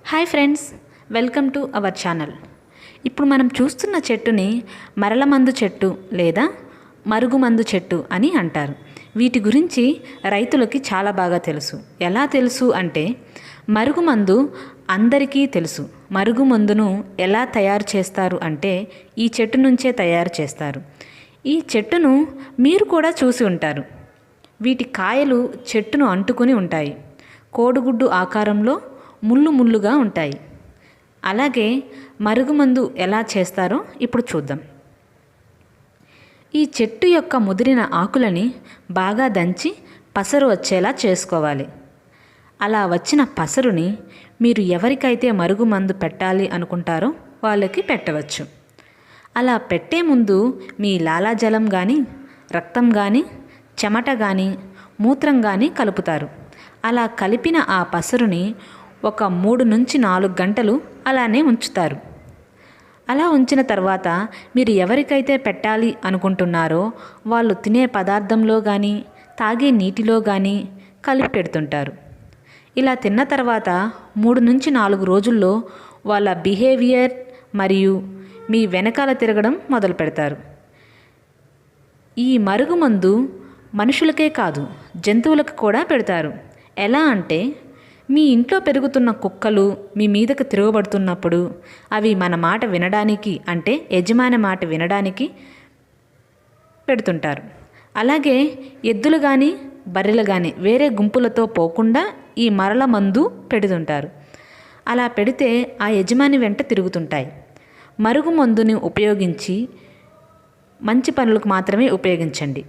Hi friends, welcome to our channel. ఇప్పుడు మనం చూస్తున్న చెట్టుని మరలమందు చెట్టు లేదా మరుగుమందు చెట్టు అని అంటారు. వీటి గురించి రైతులకి చాలా బాగా తెలుసు. ఎలా తెలుసు అంటే మరుగుమందు అందరికీ తెలుసు. మరుగుమందును ఎలా తయారు చేస్తారు అంటే ఈ చెట్టు నుంచే తయారు చేస్తారు. ఈ చెట్టును మీరు కూడా చూసి ఉంటారు. వీటి కాయలు చెట్టును అంటుకుని ఉంటాయి. కోడిగుడ్డు ఆకారంలో ముళ్ళు ముళ్ళుగా ఉంటాయి. అలాగే మరుగుమందు ఎలా చేస్తారో ఇప్పుడు చూద్దాం. ఈ చెట్టు యొక్క ముదిరిన ఆకులని బాగా దంచి పసరు వచ్చేలా చేసుకోవాలి. అలా వచ్చిన పసరుని మీరు ఎవరికైతే మరుగుమందు పెట్టాలి అనుకుంటారో వాళ్ళకి పెట్టవచ్చు. అలా పెట్టే ముందు మీ లాలాజలం కానీ, రక్తం కానీ, చెమట కానీ, మూత్రం కానీ కలుపుతారు. అలా కలిపిన ఆ పసరుని ఒక 3 నుంచి 4 గంటలు అలానే ఉంచుతారు. అలా ఉంచిన తర్వాత మీరు ఎవరికైతే పెట్టాలి అనుకుంటున్నారో వాళ్ళు తినే పదార్థంలో కానీ, తాగే నీటిలో కానీ కలిపి పెడుతుంటారు. ఇలా తిన్న తర్వాత 3 నుంచి 4 రోజుల్లో వాళ్ళ బిహేవియర్ మరియు మీ వెనకాల తిరగడం మొదలు పెడతారు. ఈ మరుగుమందు మనుషులకే కాదు, జంతువులకు కూడా పెడతారు. ఎలా అంటే మీ ఇంట్లో పెరుగుతున్న కుక్కలు మీ మీదకు తిరగబడుతున్నప్పుడు అవి మన మాట వినడానికి, అంటే యజమాని మాట వినడానికి పెడుతుంటారు. అలాగే ఎద్దులు కానీ, బర్రెలు కానీ వేరే గుంపులతో పోకుండా ఈ మరల మందు పెడుతుంటారు. అలా పెడితే ఆ యజమాని వెంట తిరుగుతుంటాయి. మరుగుమందుని ఉపయోగించి మంచి పనులకు మాత్రమే ఉపయోగించండి.